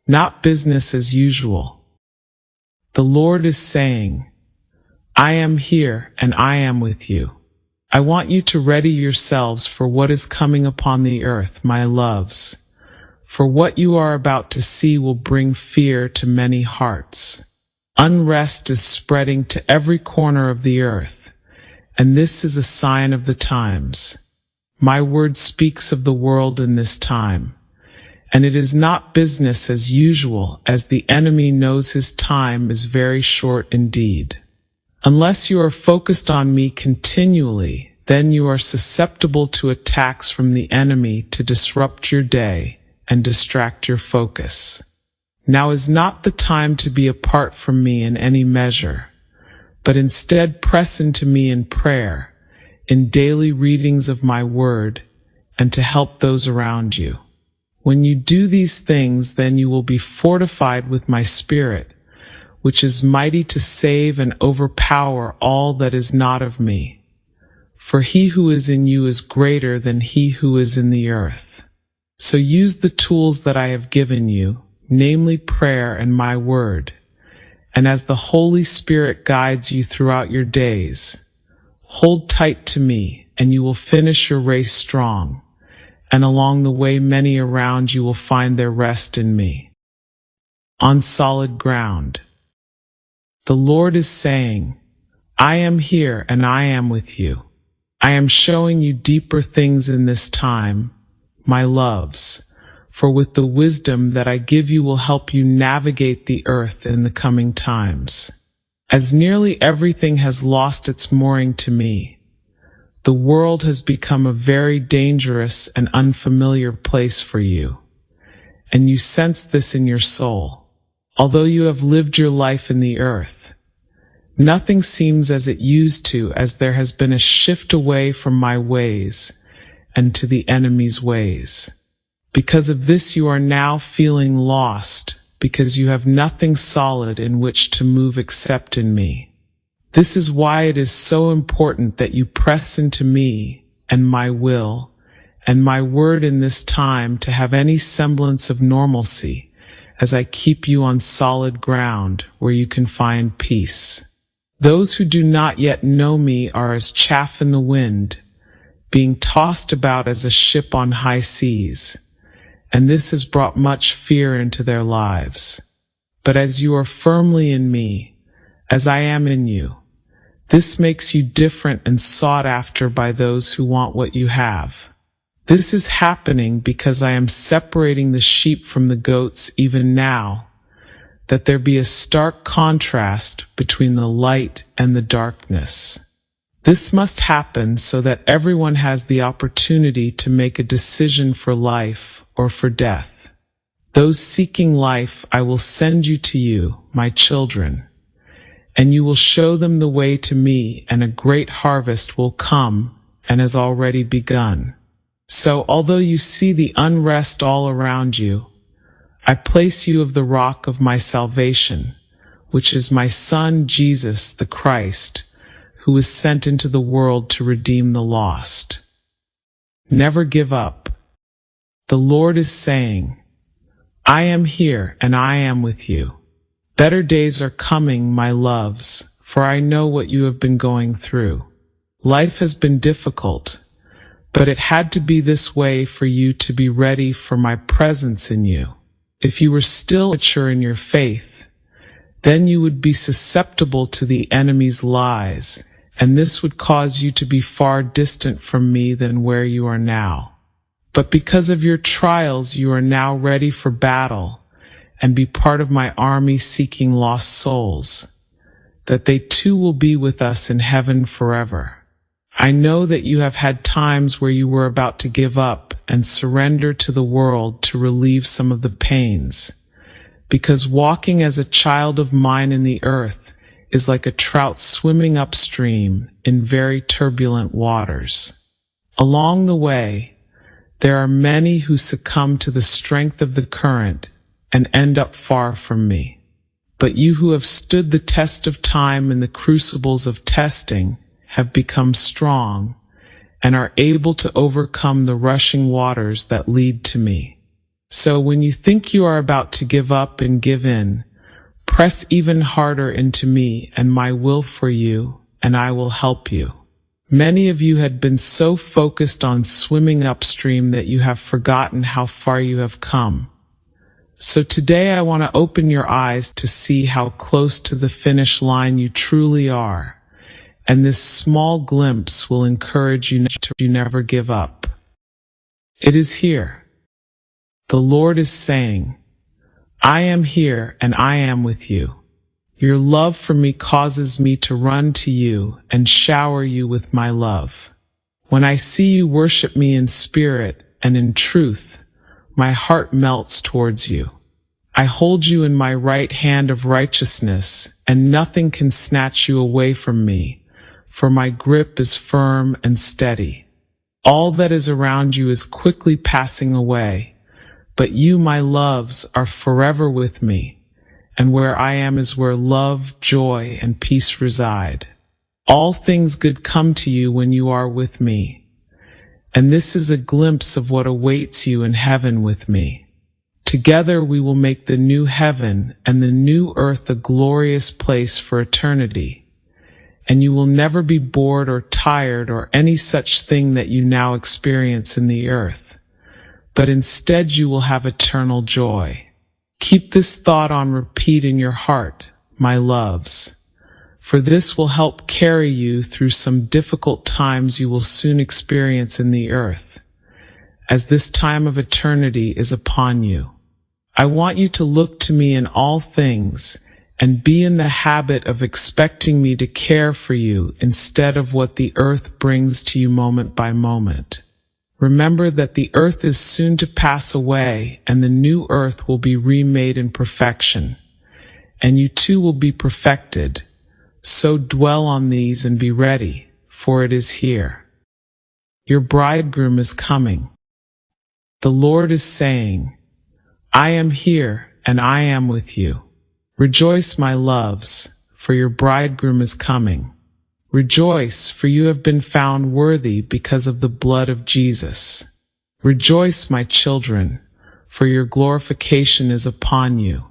not business as usual. The Lord is saying, I am here and I am with you. I want you to ready yourselves for what is coming upon the earth, my loves, for what you are about to see will bring fear to many hearts. Unrest is spreading to every corner of the earth, and this is a sign of the times. My word speaks of the world in this time, and it is not business as usual, as the enemy knows his time is very short indeed. Unless you are focused on me continually, then you are susceptible to attacks from the enemy to disrupt your day and distract your focus. Now is not the time to be apart from me in any measure, but instead press into me in prayer, in daily readings of my word, and to help those around you. When you do these things, then you will be fortified with my Spirit, which is mighty to save and overpower all that is not of me. For he who is in you is greater than he who is in the earth. So use the tools that I have given you, namely prayer and my word, and as the Holy Spirit guides you throughout your days, hold tight to me, and you will finish your race strong, and along the way many around you will find their rest in me. On solid ground. The Lord is saying, I am here and I am with you. I am showing you deeper things in this time, my loves, for with the wisdom that I give you will help you navigate the earth in the coming times. As nearly everything has lost its mooring to me, the world has become a very dangerous and unfamiliar place for you, and you sense this in your soul. Although you have lived your life in the earth, nothing seems as it used to, as there has been a shift away from my ways and to the enemy's ways. Because of this you are now feeling lost, because you have nothing solid in which to move except in me. This is why it is so important that you press into me and my will and my word in this time to have any semblance of normalcy, as I keep you on solid ground where you can find peace. Those who do not yet know me are as chaff in the wind, being tossed about as a ship on high seas, and this has brought much fear into their lives. But as you are firmly in me, as I am in you, this makes you different and sought after by those who want what you have. This is happening because I am separating the sheep from the goats even now, that there be a stark contrast between the light and the darkness. This must happen so that everyone has the opportunity to make a decision for life or for death. Those seeking life I will send you to you, my children, and you will show them the way to me, and a great harvest will come and has already begun. So although you see the unrest all around you, I place you of the rock of my salvation, which is my Son Jesus the Christ, who was sent into the world to redeem the lost. Never give up. The Lord is saying, I am here and I am with you. Better days are coming, my loves, for I know what you have been going through. Life has been difficult, but it had to be this way for you to be ready for my presence in you. If you were still mature in your faith, then you would be susceptible to the enemy's lies, and this would cause you to be far distant from me than where you are now. But because of your trials, you are now ready for battle, and be part of my army seeking lost souls, that they too will be with us in heaven forever. I know that you have had times where you were about to give up and surrender to the world to relieve some of the pains, because walking as a child of mine in the earth is like a trout swimming upstream in very turbulent waters. Along the way, there are many who succumb to the strength of the current and end up far from me. But you who have stood the test of time in the crucibles of testing have become strong and are able to overcome the rushing waters that lead to me. So when you think you are about to give up and give in, press even harder into me and my will for you, and I will help you. Many of you had been so focused on swimming upstream that you have forgotten how far you have come. So today I want to open your eyes to see how close to the finish line you truly are, and this small glimpse will encourage you to never give up. It is here. The Lord is saying, I am here and I am with you. Your love for me causes me to run to you and shower you with my love. When I see you worship me in spirit and in truth, my heart melts towards you. I hold you in my right hand of righteousness, and nothing can snatch you away from me, for my grip is firm and steady. All that is around you is quickly passing away, but you, my loves, are forever with me. And where I am is where love, joy, and peace reside. All things good come to you when you are with me. And this is a glimpse of what awaits you in heaven with me. Together we will make the new heaven and the new earth a glorious place for eternity. And you will never be bored or tired or any such thing that you now experience in the earth. But instead you will have eternal joy. Keep this thought on repeat in your heart, my loves, for this will help carry you through some difficult times you will soon experience in the earth, as this time of eternity is upon you. I want you to look to me in all things and be in the habit of expecting me to care for you instead of what the earth brings to you moment by moment. Remember that the earth is soon to pass away, and the new earth will be remade in perfection, and you too will be perfected. So dwell on these and be ready, for it is here. Your bridegroom is coming. The Lord is saying, I am here and I am with you. Rejoice, my loves, for your bridegroom is coming. Rejoice, for you have been found worthy because of the blood of Jesus. Rejoice, my children, for your glorification is upon you.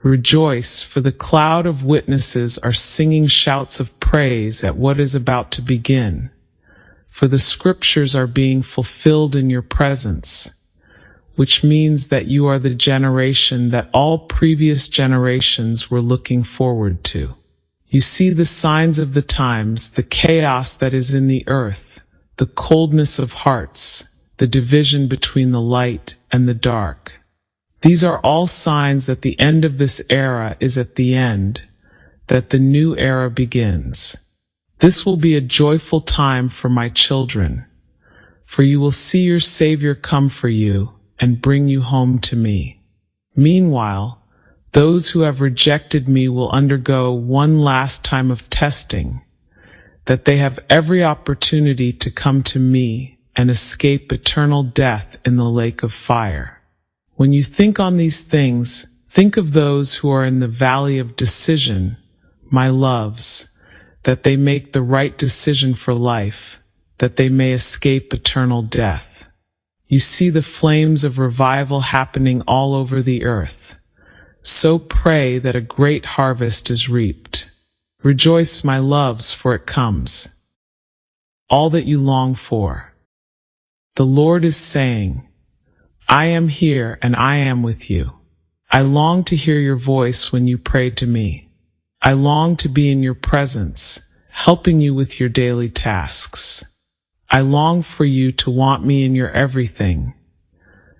Rejoice, for the cloud of witnesses are singing shouts of praise at what is about to begin. For the scriptures are being fulfilled in your presence, which means that you are the generation that all previous generations were looking forward to. You see the signs of the times, the chaos that is in the earth, the coldness of hearts, the division between the light and the dark. These are all signs that the end of this era is at the end, that the new era begins. This will be a joyful time for my children, for you will see your Savior come for you and bring you home to me. Meanwhile, those who have rejected me will undergo one last time of testing, that they have every opportunity to come to me and escape eternal death in the lake of fire. When you think on these things, think of those who are in the valley of decision, my loves, that they make the right decision for life, that they may escape eternal death. You see the flames of revival happening all over the earth. So pray that a great harvest is reaped. Rejoice, my loves, for it comes. All that you long for. The Lord is saying, I am here and I am with you. I long to hear your voice when you pray to me. I long to be in your presence, helping you with your daily tasks. I long for you to want me in your everything.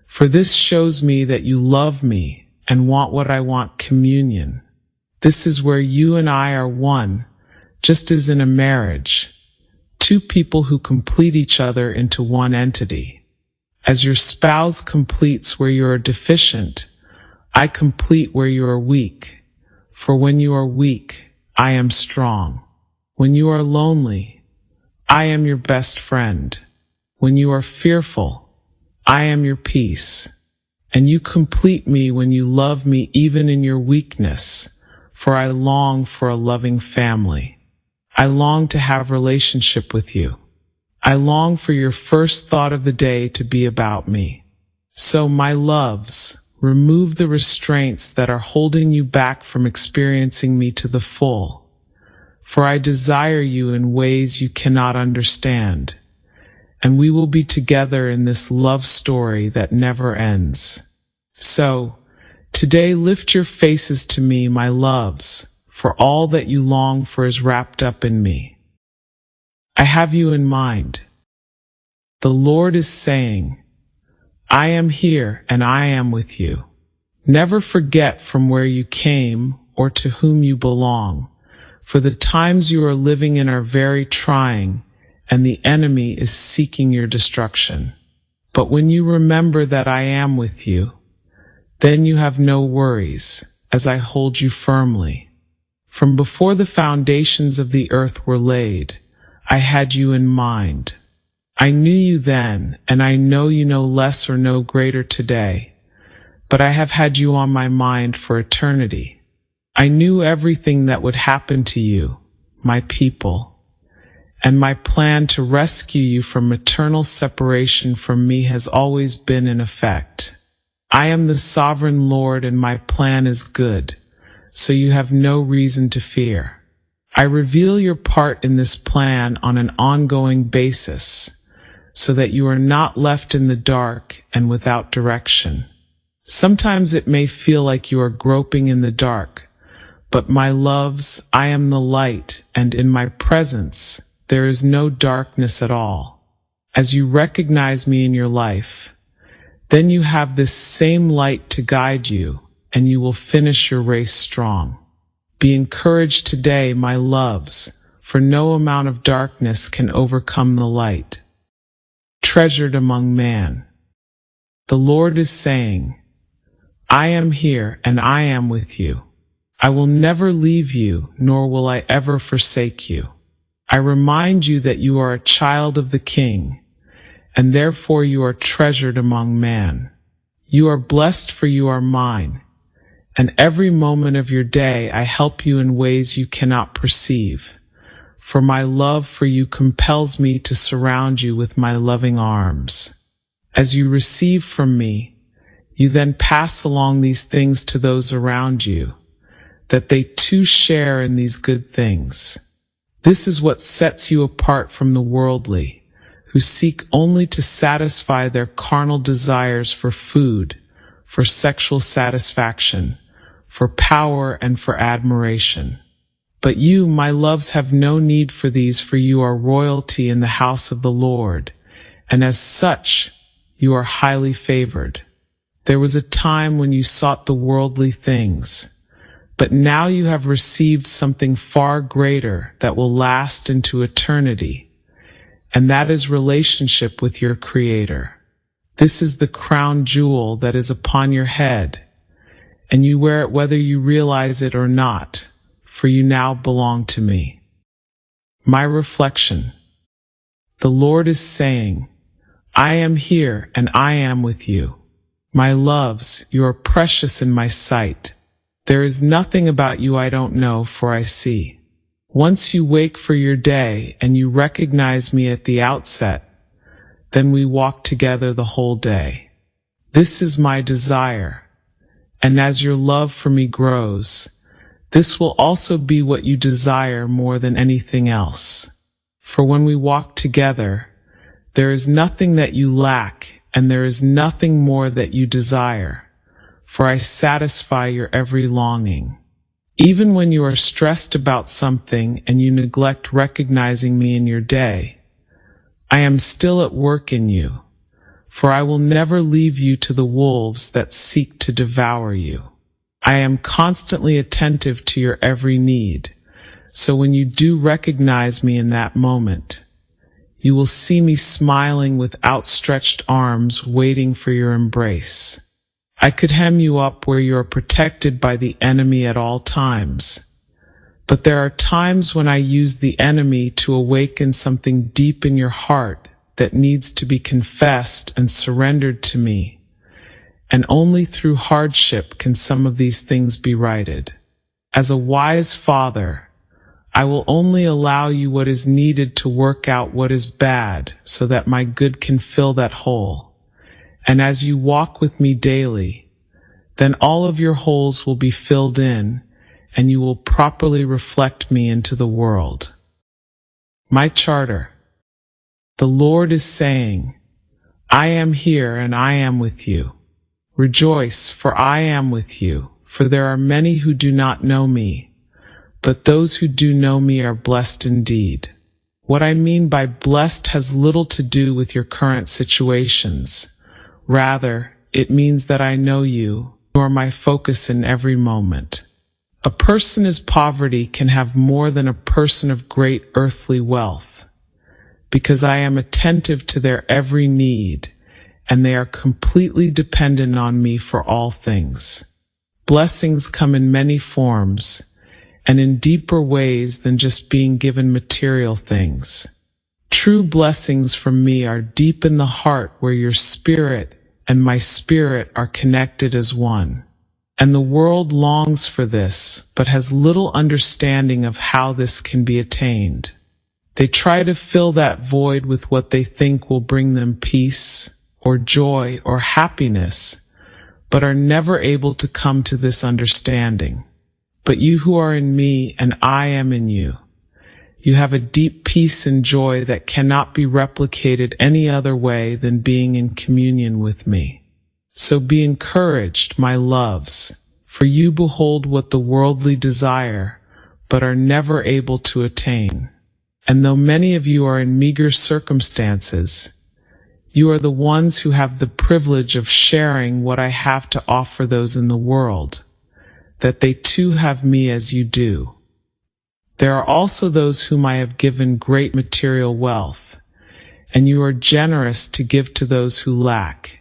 For this shows me that you love me and want what I want, communion. This is where you and I are one, just as in a marriage, two people who complete each other into one entity. As your spouse completes where you are deficient, I complete where you are weak. For when you are weak, I am strong. When you are lonely, I am your best friend. When you are fearful, I am your peace. And you complete me when you love me even in your weakness, for I long for a loving family. I long to have relationship with you. I long for your first thought of the day to be about me. So, my loves, remove the restraints that are holding you back from experiencing me to the full, for I desire you in ways you cannot understand, and we will be together in this love story that never ends. So, today lift your faces to me, my loves, for all that you long for is wrapped up in me. I have you in mind. The Lord is saying, I am here and I am with you. Never forget from where you came or to whom you belong, for the times you are living in are very trying, and the enemy is seeking your destruction. But when you remember that I am with you, then you have no worries, as I hold you firmly. From before the foundations of the earth were laid, I had you in mind. I knew you then, and I know you no less or no greater today, but I have had you on my mind for eternity. I knew everything that would happen to you, my people, and my plan to rescue you from eternal separation from me has always been in effect. I am the sovereign Lord, and my plan is good, so you have no reason to fear. I reveal your part in this plan on an ongoing basis, so that you are not left in the dark and without direction. Sometimes it may feel like you are groping in the dark, but my loves, I am the light, and in my presence there is no darkness at all. As you recognize me in your life, then you have this same light to guide you, and you will finish your race strong. Be encouraged today, my loves, for no amount of darkness can overcome the light. Treasured among man. The Lord is saying, I am here and I am with you. I will never leave you, nor will I ever forsake you. I remind you that you are a child of the King, and therefore you are treasured among man. You are blessed, for you are mine, and every moment of your day I help you in ways you cannot perceive. For my love for you compels me to surround you with my loving arms. As you receive from me, you then pass along these things to those around you, that they too share in these good things. This is what sets you apart from the worldly, who seek only to satisfy their carnal desires for food, for sexual satisfaction, for power, and for admiration. But you, my loves, have no need for these, for you are royalty in the house of the Lord, and as such, you are highly favored. There was a time when you sought the worldly things, but now you have received something far greater that will last into eternity, and that is relationship with your Creator. This is the crown jewel that is upon your head, and you wear it whether you realize it or not, for you now belong to me. My reflection. The Lord is saying, I am here and I am with you. My loves, you are precious in my sight. There is nothing about you I don't know, for I see. Once you wake for your day and you recognize me at the outset, then we walk together the whole day. This is my desire, and as your love for me grows, this will also be what you desire more than anything else. For when we walk together, there is nothing that you lack, and there is nothing more that you desire, for I satisfy your every longing. Even when you are stressed about something and you neglect recognizing me in your day, I am still at work in you, for I will never leave you to the wolves that seek to devour you. I am constantly attentive to your every need, so when you do recognize me in that moment, you will see me smiling with outstretched arms waiting for your embrace. I could hem you up where you are protected by the enemy at all times, but there are times when I use the enemy to awaken something deep in your heart that needs to be confessed and surrendered to me. And only through hardship can some of these things be righted. As a wise father, I will only allow you what is needed to work out what is bad, so that my good can fill that hole. And as you walk with me daily, then all of your holes will be filled in, and you will properly reflect me into the world. My charter. The Lord is saying, I am here and I am with you. Rejoice, for I am with you, for there are many who do not know me, but those who do know me are blessed indeed. What I mean by blessed has little to do with your current situations. Rather, it means that I know you are my focus in every moment. A person in poverty can have more than a person of great earthly wealth, because I am attentive to their every need, and they are completely dependent on me for all things. Blessings come in many forms, and in deeper ways than just being given material things. True blessings from me are deep in the heart, where your spirit and my spirit are connected as one. And the world longs for this, but has little understanding of how this can be attained. They try to fill that void with what they think will bring them peace, or joy, or happiness, but are never able to come to this understanding. But you who are in me and I am in you, you have a deep peace and joy that cannot be replicated any other way than being in communion with me. So be encouraged, my loves, for you behold what the worldly desire, but are never able to attain. And though many of you are in meager circumstances, you are the ones who have the privilege of sharing what I have to offer those in the world, that they too have me as you do. There are also those whom I have given great material wealth, and you are generous to give to those who lack,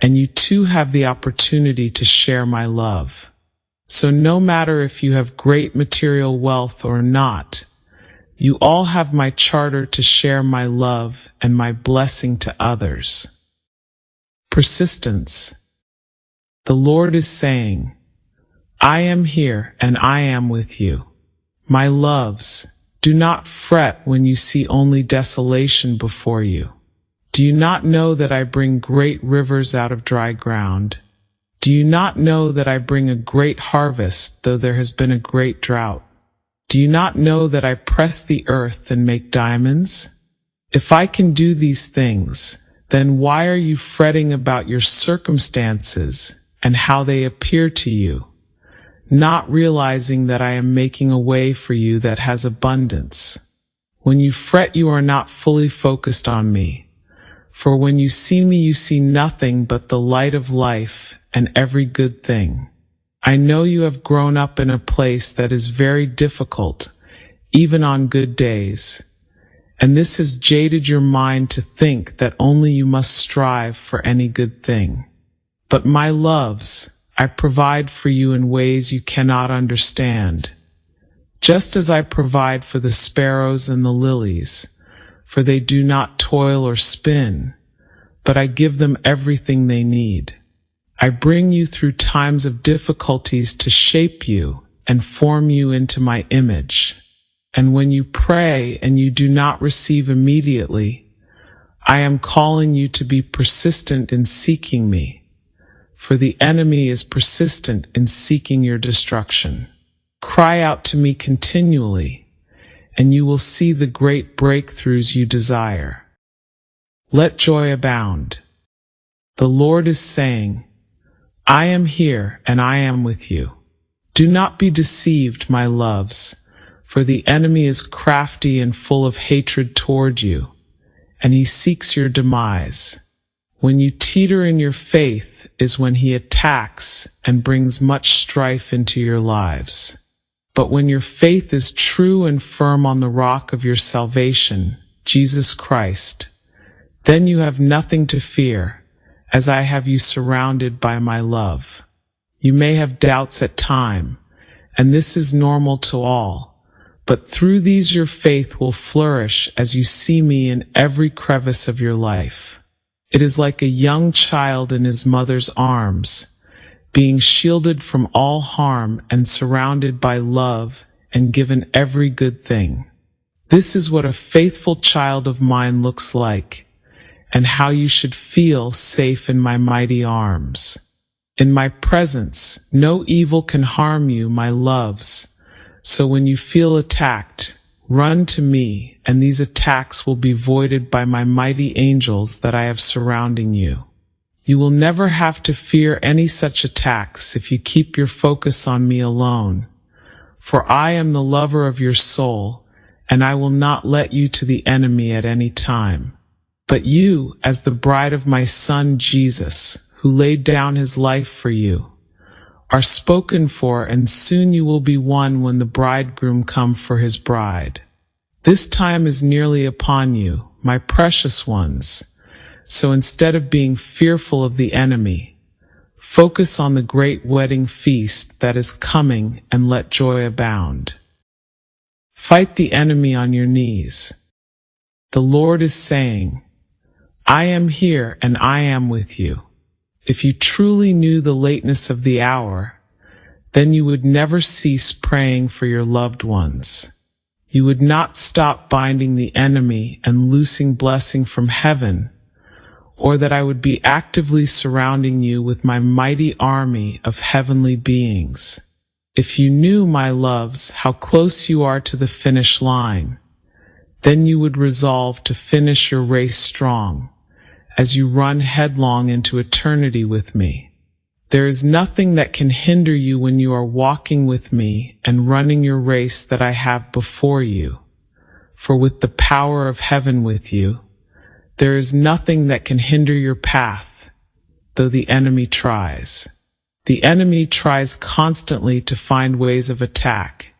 and you too have the opportunity to share my love. So no matter if you have great material wealth or not, you all have my charter to share my love and my blessing to others. Persistence. The Lord is saying, I am here and I am with you. My loves, do not fret when you see only desolation before you. Do you not know that I bring great rivers out of dry ground? Do you not know that I bring a great harvest, though there has been a great drought? Do you not know that I press the earth and make diamonds? If I can do these things, then why are you fretting about your circumstances and how they appear to you, not realizing that I am making a way for you that has abundance? When you fret, you are not fully focused on me. For when you see me, you see nothing but the light of life and every good thing. I know you have grown up in a place that is very difficult, even on good days. And this has jaded your mind to think that only you must strive for any good thing. But my loves, I provide for you in ways you cannot understand, just as I provide for the sparrows and the lilies, for they do not toil or spin, but I give them everything they need. I bring you through times of difficulties to shape you and form you into my image. And when you pray and you do not receive immediately, I am calling you to be persistent in seeking me, for the enemy is persistent in seeking your destruction. Cry out to me continually, and you will see the great breakthroughs you desire. Let joy abound. The Lord is saying, I am here and I am with you. Do not be deceived, my loves, for the enemy is crafty and full of hatred toward you, and he seeks your demise. When you teeter in your faith is when he attacks and brings much strife into your lives. But when your faith is true and firm on the rock of your salvation, Jesus Christ, then you have nothing to fear, as I have you surrounded by my love. You may have doubts at times, and this is normal to all, but through these your faith will flourish as you see me in every crevice of your life. It is like a young child in his mother's arms, being shielded from all harm and surrounded by love and given every good thing. This is what a faithful child of mine looks like, and how you should feel safe in my mighty arms. In my presence, no evil can harm you, my loves. So when you feel attacked, run to me, and these attacks will be voided by my mighty angels that I have surrounding you. You will never have to fear any such attacks if you keep your focus on me alone. For I am the lover of your soul, and I will not let you to the enemy at any time. But you, as the bride of my Son Jesus, who laid down his life for you, are spoken for, and soon you will be one when the bridegroom come for his bride. This time is nearly upon you, my precious ones. So instead of being fearful of the enemy, focus on the great wedding feast that is coming and let joy abound. Fight the enemy on your knees. The Lord is saying, I am here and I am with you. If you truly knew the lateness of the hour, then you would never cease praying for your loved ones. You would not stop binding the enemy and loosing blessing from heaven, or that I would be actively surrounding you with my mighty army of heavenly beings. If you knew, my loves, how close you are to the finish line, then you would resolve to finish your race strong, as you run headlong into eternity with me. There is nothing that can hinder you when you are walking with me and running your race that I have before you. For with the power of heaven with you, there is nothing that can hinder your path, though the enemy tries. The enemy tries constantly to find ways of attack,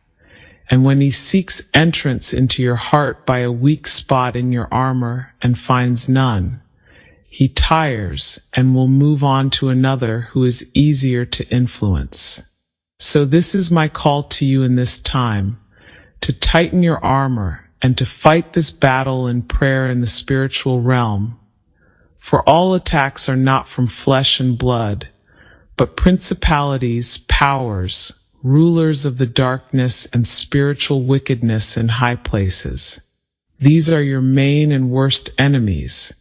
and when he seeks entrance into your heart by a weak spot in your armor and finds none, he tires and will move on to another who is easier to influence. So this is my call to you in this time, to tighten your armor and to fight this battle in prayer in the spiritual realm. For all attacks are not from flesh and blood, but principalities, powers, rulers of the darkness and spiritual wickedness in high places. These are your main and worst enemies,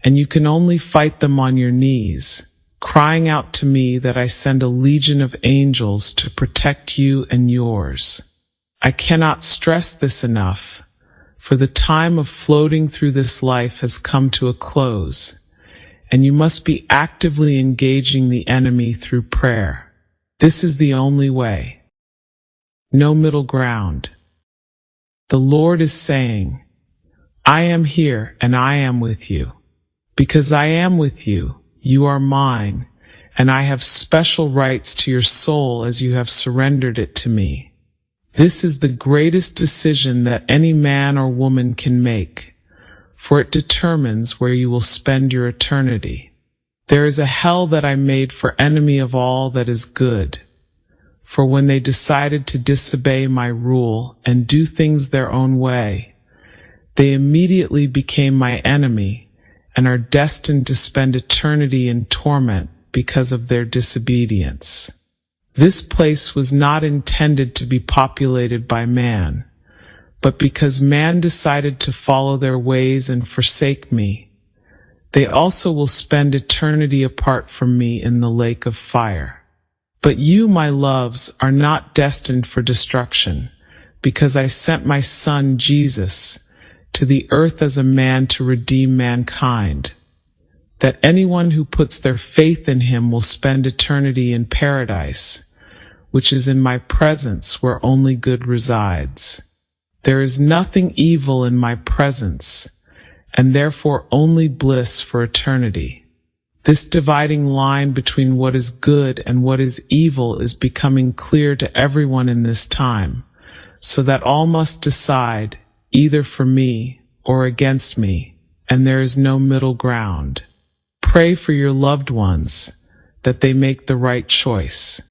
and you can only fight them on your knees, crying out to me that I send a legion of angels to protect you and yours. I cannot stress this enough, for the time of floating through this life has come to a close, and you must be actively engaging the enemy through prayer. This is the only way. No middle ground. The Lord is saying, I am here and I am with you. Because I am with you, you are mine, and I have special rights to your soul as you have surrendered it to me. This is the greatest decision that any man or woman can make, for it determines where you will spend your eternity. There is a hell that I made for enemy of all that is good, for when they decided to disobey my rule and do things their own way, they immediately became my enemy and are destined to spend eternity in torment because of their disobedience. This place was not intended to be populated by man, but because man decided to follow their ways and forsake me, they also will spend eternity apart from me in the lake of fire. But you, my loves, are not destined for destruction, because I sent my Son, Jesus, to the earth as a man to redeem mankind, that anyone who puts their faith in him will spend eternity in paradise, which is in my presence where only good resides. There is nothing evil in my presence, and therefore only bliss for eternity. This dividing line between what is good and what is evil is becoming clear to everyone in this time, so that all must decide either for me or against me, and there is no middle ground. Pray for your loved ones, that they make the right choice.